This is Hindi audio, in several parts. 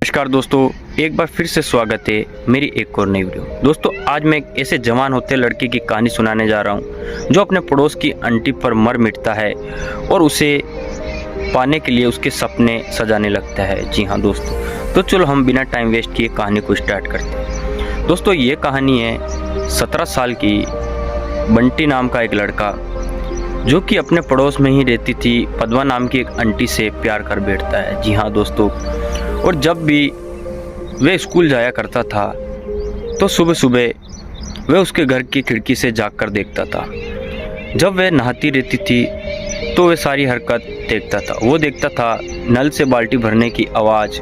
नमस्कार दोस्तों, एक बार फिर से स्वागत है मेरी एक और नई वीडियो। दोस्तों आज मैं एक ऐसे जवान होते लड़के की कहानी सुनाने जा रहा हूं जो अपने पड़ोस की आंटी पर मर मिटता है और उसे पाने के लिए उसके सपने सजाने लगता है। जी हाँ दोस्तों, तो चलो हम बिना टाइम वेस्ट किए कहानी को स्टार्ट करते हैं। दोस्तों ये कहानी है 17 साल की बंटी नाम का एक लड़का जो कि अपने पड़ोस में ही रहती थी पद्मा नाम की एक आंटी से प्यार कर बैठता है। जी हाँ दोस्तों, और जब भी वह स्कूल जाया करता था तो सुबह सुबह वह उसके घर की खिड़की से झांककर देखता था। जब वह नहाती रहती थी तो वह सारी हरकत देखता था। वो देखता था नल से बाल्टी भरने की आवाज़,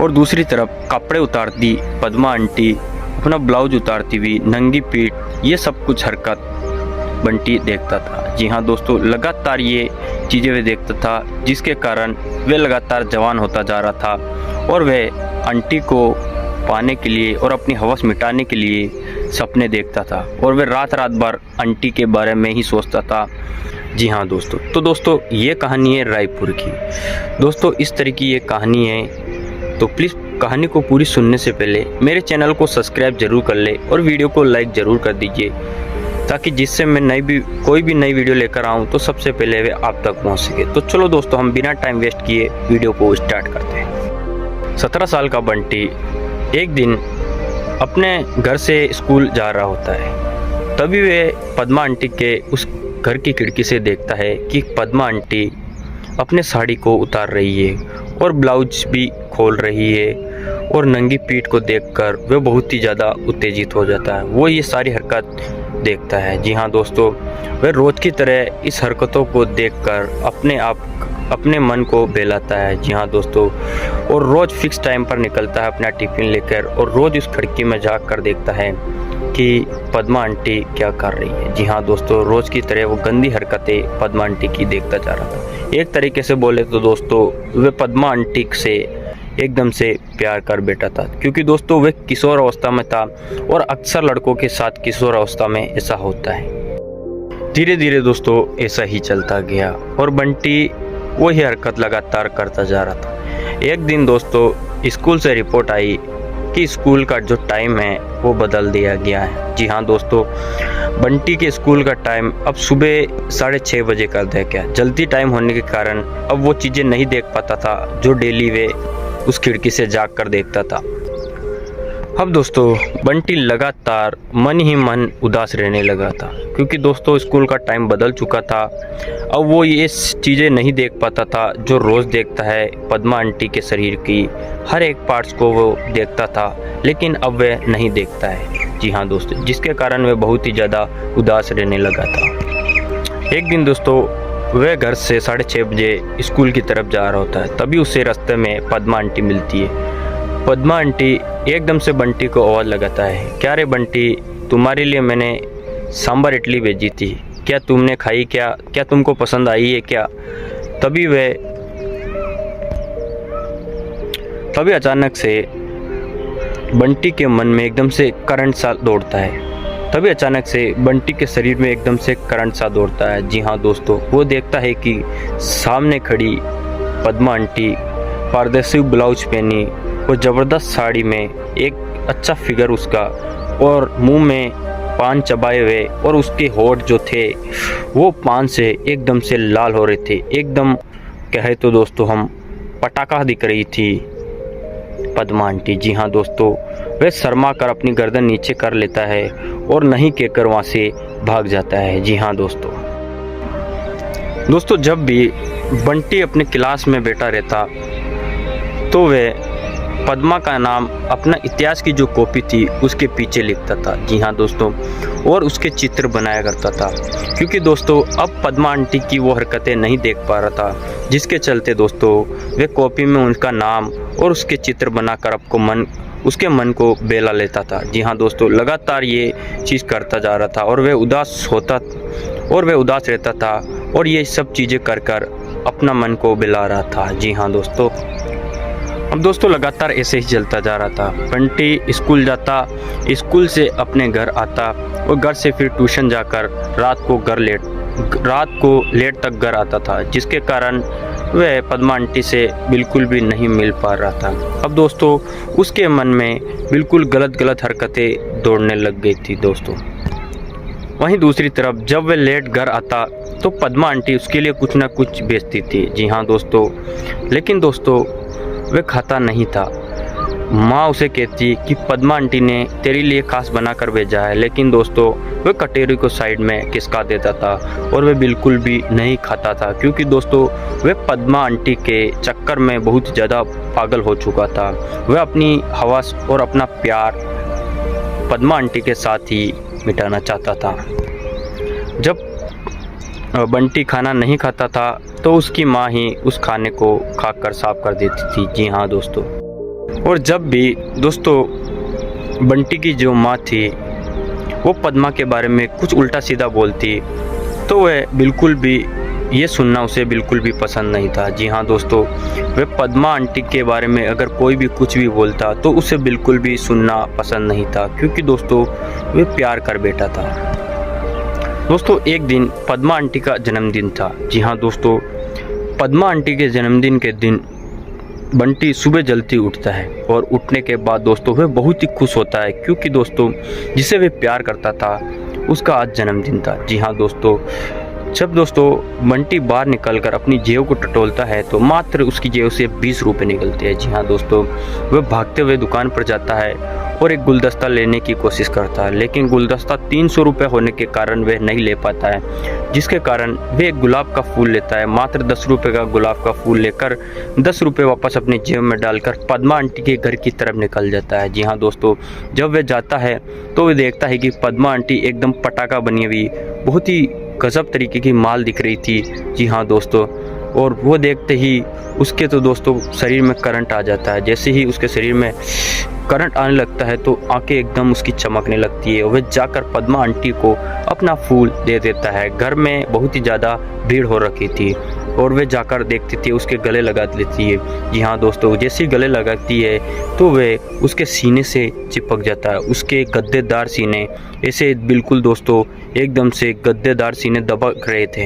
और दूसरी तरफ कपड़े उतारती पद्मा आंटी, अपना ब्लाउज उतारती हुई नंगी पीठ, ये सब कुछ हरकत बंटी देखता था। जी हाँ दोस्तों, लगातार ये चीज़ें वह देखता था जिसके कारण वह लगातार जवान होता जा रहा था और वह आंटी को पाने के लिए और अपनी हवस मिटाने के लिए सपने देखता था और वह रात रात भर आंटी के बारे में ही सोचता था। जी हाँ दोस्तों, तो दोस्तों ये कहानी है रायपुर की। दोस्तों इस तरह की ये कहानी है, तो प्लीज़ कहानी को पूरी सुनने से पहले मेरे चैनल को सब्सक्राइब जरूर कर ले और वीडियो को लाइक ज़रूर कर दीजिए, ताकि जिससे मैं कोई भी नई वीडियो लेकर आऊँ तो सबसे पहले वे आप तक पहुँच सके। तो चलो दोस्तों हम बिना टाइम वेस्ट किए वीडियो को स्टार्ट करते हैं। 17 साल का बंटी एक दिन अपने घर से स्कूल जा रहा होता है। तभी वह पद्मा आंटी के उस घर की खिड़की से देखता है कि पद्मा आंटी अपने साड़ी को उतार रही है और ब्लाउज भी खोल रही है, और नंगी पीठ को देखकर वह बहुत ही ज़्यादा उत्तेजित हो जाता है। वो ये सारी हरकत देखता है। जी हाँ दोस्तों, वह रोज़ की तरह इस हरकतों को देखकर अपने मन को बहलाता है। जी हाँ दोस्तों, और रोज़ फिक्स टाइम पर निकलता है अपना टिफ़िन लेकर और रोज़ उस खिड़की में झाँक कर देखता है कि पद्मा आंटी क्या कर रही है। जी हाँ दोस्तों, रोज़ की तरह वो गंदी हरकतें पद्मा आंटी की देखता जा रहा था। एक तरीके से बोले तो दोस्तों वह पद्मा आंटी से एकदम से प्यार कर बैठा था, क्योंकि दोस्तों वह किशोर अवस्था में था और अक्सर लड़कों के साथ किशोर अवस्था में ऐसा होता है। धीरे धीरे दोस्तों ऐसा ही चलता गया और बंटी वही हरकत लगातार करता जा रहा था। एक दिन दोस्तों स्कूल से रिपोर्ट आई कि स्कूल का जो टाइम है वो बदल दिया गया है। जी हाँ दोस्तों, बंटी के स्कूल का टाइम अब सुबह 6:30 बजे कर दिया गया। जल्दी टाइम होने के कारण अब वो चीज़ें नहीं देख पाता था जो डेली वे उस खिड़की से झाँक कर देखता था। अब दोस्तों बंटी लगातार मन ही मन उदास रहने लगा था, क्योंकि दोस्तों स्कूल का टाइम बदल चुका था। अब वो ये चीज़ें नहीं देख पाता था जो रोज़ देखता है। पद्मा आंटी के शरीर की हर एक पार्ट्स को वो देखता था, लेकिन अब वह नहीं देखता है। जी हाँ दोस्तों, जिसके कारण वह बहुत ही ज़्यादा उदास रहने लगा था। एक दिन दोस्तों वह घर से 6:30 बजे स्कूल की तरफ जा रहा होता है। तभी उसे रास्ते में पद्मा आंटी मिलती है। पद्मा आंटी एकदम से बंटी को आवाज़ लगाता है, क्या रे बंटी, तुम्हारे लिए मैंने सांभर इडली भेजी थी, क्या तुमने खाई? क्या तुमको पसंद आई है क्या? तभी अचानक से बंटी के मन में एकदम से करंट सा दौड़ता है। तभी अचानक से बंटी के शरीर में एकदम से करंट सा दौड़ता है। जी हाँ दोस्तों, वो देखता है कि सामने खड़ी पद्मा आंटी पारदर्शी ब्लाउज पहनी और ज़बरदस्त साड़ी में, एक अच्छा फिगर उसका, और मुंह में पान चबाए हुए, और उसके होठ जो थे वो पान से एकदम से लाल हो रहे थे। एकदम कहे तो दोस्तों हम पटाखा दिख रही थी पद्मा आंटी। जी हाँ दोस्तों, वह शर्मा कर अपनी गर्दन नीचे कर लेता है और नहीं कहकर वहाँ से भाग जाता है। जी हाँ दोस्तों जब भी बंटी अपने क्लास में बैठा रहता तो वह पद्मा का नाम अपना इतिहास की जो कॉपी थी उसके पीछे लिखता था। जी हाँ दोस्तों, और उसके चित्र बनाया करता था, क्योंकि दोस्तों अब पद्मा आंटी की वो हरकतें नहीं देख पा रहा था, जिसके चलते दोस्तों वे कॉपी में उनका नाम और उसके चित्र बनाकर उसके मन को बहला लेता था। जी हाँ दोस्तों, लगातार ये चीज़ करता जा रहा था और वह उदास रहता था और ये सब चीज़ें कर अपना मन को बहला रहा था। जी हाँ दोस्तों, अब दोस्तों लगातार ऐसे ही चलता जा रहा था। बंटी स्कूल जाता, स्कूल से अपने घर आता और घर से फिर ट्यूशन जाकर रात को लेट तक घर आता था, जिसके कारण वह पद्मा आंटी से बिल्कुल भी नहीं मिल पा रहा था। अब दोस्तों उसके मन में बिल्कुल गलत हरकतें दौड़ने लग गई थी दोस्तों। वहीं दूसरी तरफ जब वह लेट घर आता तो पद्मा आंटी उसके लिए कुछ ना कुछ बेचती थी। जी हाँ दोस्तों, लेकिन दोस्तों वह खाता नहीं था। माँ उसे कहती कि पद्मा आंटी ने तेरे लिए खास बनाकर भेजा है, लेकिन दोस्तों वह कटोरी को साइड में खिसका देता था और वह बिल्कुल भी नहीं खाता था, क्योंकि दोस्तों वह पद्मा आंटी के चक्कर में बहुत ज़्यादा पागल हो चुका था। वह अपनी हवस और अपना प्यार पद्मा आंटी के साथ ही मिटाना चाहता था। जब बंटी खाना नहीं खाता था तो उसकी माँ ही उस खाने को खाकर साफ कर देती थी। जी हाँ दोस्तों, और जब भी दोस्तों बंटी की जो माँ थी वो पद्मा के बारे में कुछ उल्टा सीधा बोलती तो वह बिल्कुल भी ये सुनना उसे बिल्कुल भी पसंद नहीं था। जी हाँ दोस्तों, वह पद्मा आंटी के बारे में अगर कोई भी कुछ भी बोलता तो उसे बिल्कुल भी सुनना पसंद नहीं था, क्योंकि दोस्तों वह प्यार कर बैठा था। दोस्तों एक दिन पद्मा आंटी का जन्मदिन था। जी हाँ दोस्तों, पद्मा आंटी के जन्मदिन के दिन बंटी सुबह जल्दी उठता है और उठने के बाद दोस्तों वह बहुत ही खुश होता है, क्योंकि दोस्तों जिसे वह प्यार करता था उसका आज जन्मदिन था। जी हाँ दोस्तों, जब दोस्तों बंटी बाहर निकलकर अपनी जेब को टटोलता है तो मात्र उसकी जेब से 20 रुपये निकलते हैं। जी हाँ दोस्तों, वह भागते हुए दुकान पर जाता है और एक गुलदस्ता लेने की कोशिश करता है, लेकिन गुलदस्ता 300 रुपये होने के कारण वह नहीं ले पाता है, जिसके कारण वह एक गुलाब का फूल लेता है। मात्र 10 रुपये का गुलाब का फूल लेकर 10 रुपये वापस अपनी जेब में डालकर पद्मा आंटी के घर की तरफ निकल जाता है। जी हाँ दोस्तों, जब वह जाता है तो वह देखता है कि पद्मा आंटी एकदम पटाखा बनी हुई बहुत ही गजब तरीके की माल दिख रही थी। जी हाँ दोस्तों, और वो देखते ही उसके तो दोस्तों शरीर में करंट आ जाता है। जैसे ही उसके शरीर में करंट आने लगता है तो आंखें एकदम उसकी चमकने लगती है। वह जाकर पद्मा आंटी को अपना फूल दे देता है। घर में बहुत ही ज़्यादा भीड़ हो रखी थी और वह जाकर देखती थी, उसके गले लगा लेती है। जी हाँ दोस्तों, जैसे ही गले लगाती है तो वह उसके सीने से चिपक जाता है। उसके गद्देदार सीने ऐसे बिल्कुल दोस्तों एकदम से गद्देदार सीने दबक रहे थे।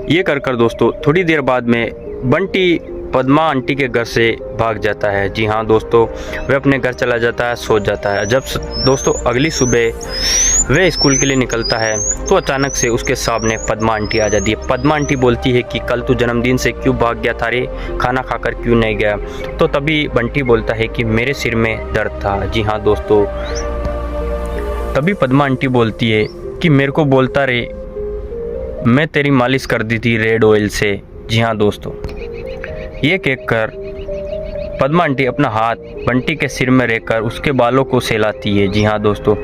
ये कर दोस्तों थोड़ी देर बाद में बंटी पद्मा आंटी के घर से भाग जाता है। जी हाँ दोस्तों, वह अपने घर चला जाता है, सो जाता है। जब दोस्तों अगली सुबह वह स्कूल के लिए निकलता है तो अचानक से उसके सामने पद्मा आंटी आ जाती है। पद्मा आंटी बोलती है कि कल तू जन्मदिन से क्यों भाग गया था रे, खाना खाकर क्यों नहीं गया? तो तभी बंटी बोलता है कि मेरे सिर में दर्द था। जी हाँ दोस्तों, तभी पद्मा आंटी बोलती है कि मेरे को बोलता रे, मैं तेरी मालिश कर दी थी रेड ऑयल से। जी हाँ दोस्तों, ये कहकर पद्मा आंटी अपना हाथ बंटी के सिर में रखकर उसके बालों को सहलाती है। जी हाँ दोस्तों,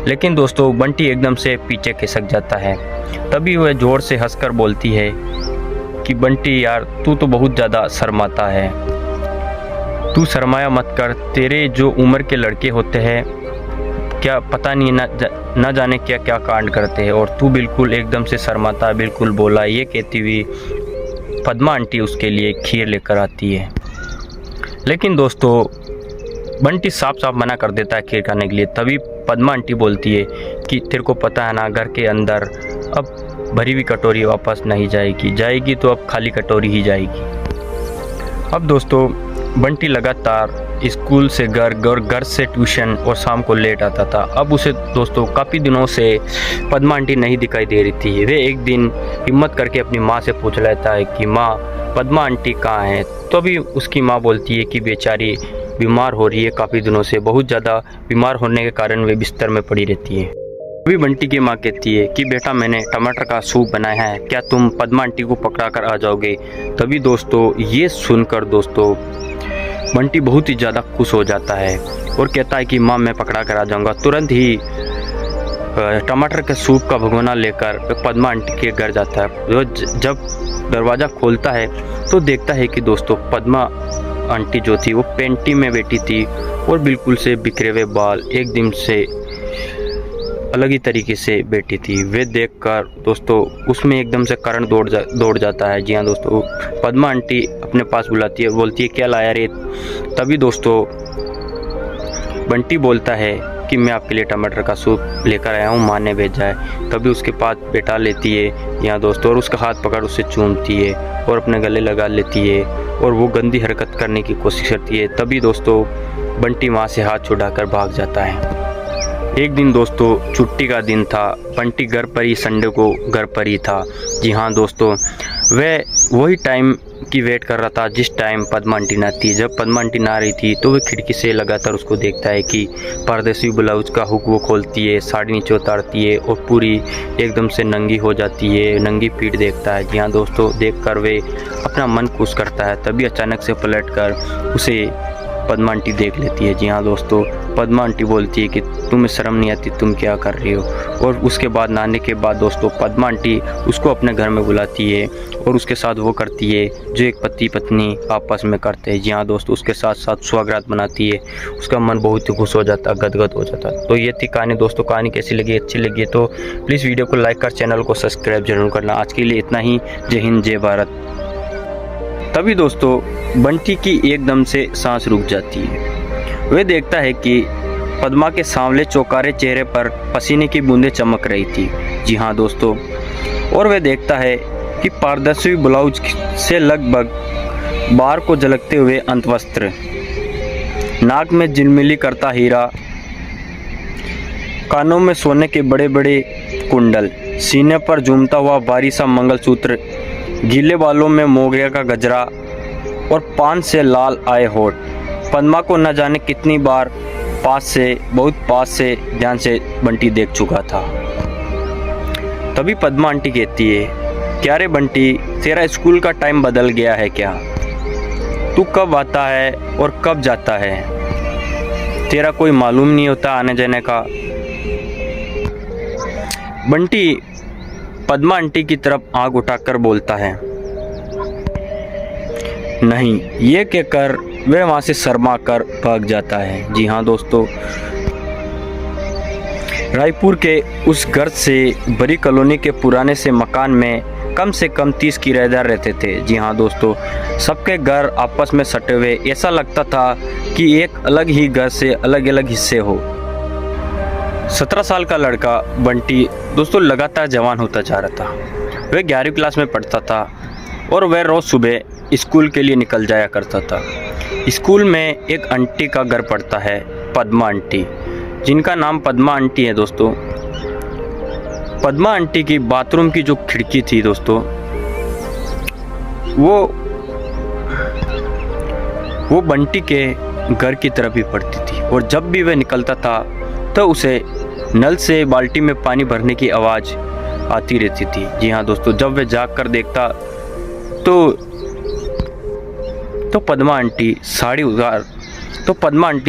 लेकिन दोस्तों बंटी एकदम से पीछे खिसक जाता है। तभी वह जोर से हंसकर बोलती है कि बंटी यार, तू तो बहुत ज़्यादा शर्माता है, तू शर्माया मत कर। तेरे जो उम्र के लड़के होते हैं क्या पता नहीं ना जाने क्या क्या कांड करते हैं, और तू बिल्कुल एकदम से शर्माता है, बिल्कुल बोला। ये कहती हुई पद्मा आंटी उसके लिए खीर लेकर आती है, लेकिन दोस्तों बंटी साफ साफ मना कर देता है खीर खाने के लिए। तभी पद्मा आंटी बोलती है कि तेरे को पता है ना, घर के अंदर अब भरी हुई कटोरी वापस नहीं जाएगी तो अब खाली कटोरी ही जाएगी। अब दोस्तों बंटी लगातार स्कूल से घर और घर से ट्यूशन और शाम को लेट आता था। अब उसे दोस्तों काफ़ी दिनों से पद्मा आंटी नहीं दिखाई दे रही थी। वे एक दिन हिम्मत करके अपनी माँ से पूछ लेता है कि माँ, पद्मा आंटी कहाँ है? तो अभी उसकी माँ बोलती है कि बेचारी बीमार हो रही है, काफ़ी दिनों से बहुत ज़्यादा बीमार होने के कारण वे बिस्तर में पड़ी रहती है। अभी बंटी की माँ कहती है कि बेटा मैंने टमाटर का सूप बनाया है, क्या तुम पद्मा आंटी को पकड़ा कर आ जाओगे? तभी दोस्तों ये सुनकर दोस्तों बंटी बहुत ही ज़्यादा खुश हो जाता है और कहता है कि माँ मैं पकड़ा कर आ जाऊँगा। तुरंत ही टमाटर के सूप का भगोना लेकर पद्मा आंटी के घर जाता है। जब दरवाज़ा खोलता है तो देखता है कि दोस्तों पद्मा आंटी जो थी वो पेंटी में बैठी थी और बिल्कुल से बिखरे हुए बाल एकदम से अलग ही तरीके से बैठी थी। वे देखकर दोस्तों उसमें एकदम से करंट दौड़ जाता है। जी हाँ दोस्तों, पद्मा आंटी अपने पास बुलाती है, बोलती है क्या लाया रे? तभी दोस्तों बंटी बोलता है कि मैं आपके लिए टमाटर का सूप लेकर आया हूँ, माँ ने भेजा है। तभी उसके पास बैठा लेती है यहाँ दोस्तों, और उसका हाथ पकड़ उसे चूमती है और अपने गले लगा लेती है और वो गंदी हरकत करने की कोशिश करती है। तभी दोस्तों बंटी वहाँ से हाथ छुड़ाकर भाग जाता है। एक दिन दोस्तों छुट्टी का दिन था, बंटी घर पर ही, संडे को घर पर ही था। जी हाँ दोस्तों, वह वही टाइम की वेट कर रहा था जिस टाइम पद्मा आंटी ना थी। जब पद्मा आंटी ना रही थी तो वह खिड़की से लगातार उसको देखता है कि परदेसी ब्लाउज का हुक वो खोलती है, साड़ी नीचे उतारती है और पूरी एकदम से नंगी हो जाती है, नंगी पीठ देखता है। जी हाँ दोस्तों, देखकर वे अपना मन खुश करता है। तभी अचानक से पलटकर उसे पद्मा आंटी देख लेती है। जी हाँ दोस्तों, पद्मा आंटी बोलती है कि तुम्हें शर्म नहीं आती, तुम क्या कर रही हो। और उसके बाद नहाने के बाद दोस्तों पद्मा आंटी उसको अपने घर में बुलाती है और उसके साथ वो करती है जो एक पति पत्नी आपस में करते हैं। जी हाँ दोस्तों, उसके साथ साथ सुहागरात बनाती है। उसका मन बहुत ही खुश हो जाता, गदगद हो जाता। तो ये थी कहानी दोस्तों। कहानी कैसी लगी, अच्छी लगी तो प्लीज़ वीडियो को लाइक कर, चैनल को सब्सक्राइब जरूर करना। आज के लिए इतना ही। जय हिंद, जय भारत। तभी दोस्तों बंटी की एकदम से सांस रुक जाती है। वह देखता है कि पद्मा के सांवले चौकारे चेहरे पर पसीने की बूंदें चमक रही थी। जी हाँ दोस्तों, और वह देखता है कि पारदर्शी ब्लाउज से लगभग बार को झलकते हुए अंतवस्त्र, नाक में झिलमिली करता हीरा, कानों में सोने के बड़े बड़े कुंडल, सीने पर झूमता हुआ भारी सा मंगलसूत्र, गीले बालों में मोगरे का गजरा और पान से लाल आए होठ। पद्मा को न जाने कितनी बार बहुत पास से ध्यान से बंटी देख चुका था। तभी पद्मा आंटी कहती है, क्या रे बंटी, तेरा स्कूल का टाइम बदल गया है क्या? तू कब आता है और कब जाता है? तेरा कोई मालूम नहीं होता आने जाने का? बंटी पद्मा आंटी की तरफ आंख उठाकर बोलता है, नहीं। ये कहकर वह वहां से शर्मा कर भाग जाता है। जी हाँ दोस्तों, रायपुर के उस घर से बड़ी कॉलोनी के पुराने से मकान में कम से कम 30 किराएदार रहते थे। जी हाँ दोस्तों, सबके घर आपस में सटे हुए, ऐसा लगता था कि एक अलग ही घर से अलग अलग हिस्से हो। 17 साल का लड़का बंटी दोस्तों लगातार जवान होता जा रहा था। वह 11वीं क्लास में पढ़ता था और वह रोज़ सुबह स्कूल के लिए निकल जाया करता था। स्कूल में एक आंटी का घर पड़ता है, पद्मा आंटी, जिनका नाम पद्मा आंटी है दोस्तों। पद्मा आंटी की बाथरूम की जो खिड़की थी दोस्तों, वो बंटी के घर की तरफ ही पड़ती थी। और जब भी वह निकलता था तो उसे नल से बाल्टी में पानी भरने की आवाज़ आती रहती थी। जी हाँ दोस्तों, जब वह जाग कर देखता तो पद्मा आंटी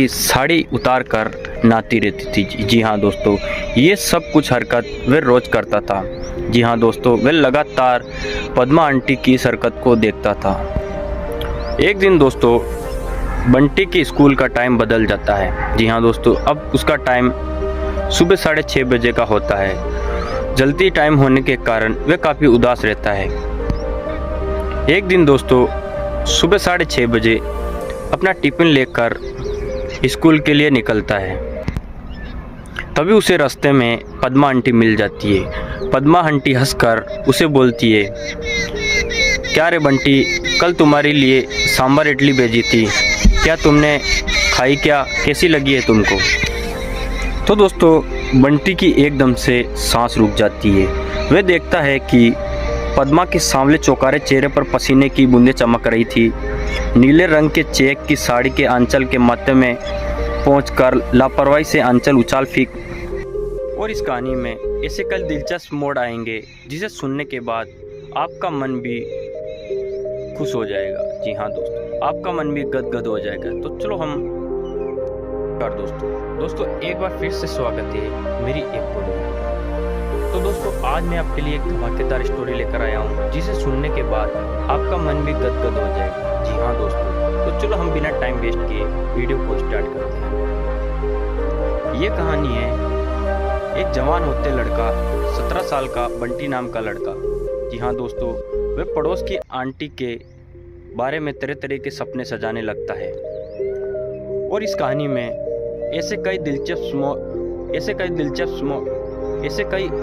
साड़ी उतार कर नहाती रहती थी। जी हाँ दोस्तों, ये सब कुछ हरकत वह रोज करता था। जी हाँ दोस्तों, वह लगातार पद्मा आंटी की इस हरकत को देखता था। एक दिन दोस्तों बंटी के स्कूल का टाइम बदल जाता है। जी हाँ दोस्तों, अब उसका टाइम सुबह 6:30 बजे का होता है। जल्दी टाइम होने के कारण वह काफ़ी उदास रहता है। एक दिन दोस्तों सुबह 6:30 बजे अपना टिफिन लेकर स्कूल के लिए निकलता है। तभी उसे रास्ते में पद्मा आंटी मिल जाती है। पद्मा आंटी हंसकर उसे बोलती है, क्या रे बंटी, कल तुम्हारे लिए सांभर इडली भेजी थी, क्या तुमने खाई क्या? कैसी लगी है तुमको? तो दोस्तों बंटी की एकदम से सांस रुक जाती है। वह देखता है कि पद्मा के सांवले चौकारे चेहरे पर पसीने की बूंदें चमक रही थी। नीले रंग के चेक की साड़ी के आंचल के माथे में पहुंचकर लापरवाही से आंचल उछाल फेंक। और इस कहानी में ऐसे कल दिलचस्प मोड़ आएंगे जिसे सुनने के बाद आपका मन भी खुश हो जाएगा। जी हाँ दोस्तों, आपका मन भी गदगद हो जाएगा। तो चलो हम कर दोस्तों एक बार फिर से स्वागत है मेरी एक और। तो दोस्तों आज मैं आपके लिए एक धमाकेदार स्टोरी लेकर आया हूँ जिसे सुनने के बाद आपका मन भी गदगद हो जाएगा। जी हाँ दोस्तों, तो चलो हम बिना टाइम वेस्ट किए वीडियो को स्टार्ट करते हैं। ये कहानी है एक जवान होते लड़का, 17 साल का बंटी नाम का लड़का। जी हाँ दोस्तों, वह पड़ोस की आंटी के बारे में तरह तरह के सपने सजाने लगता है। और इस कहानी में ऐसे कई दिलचस्प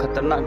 खतरनाक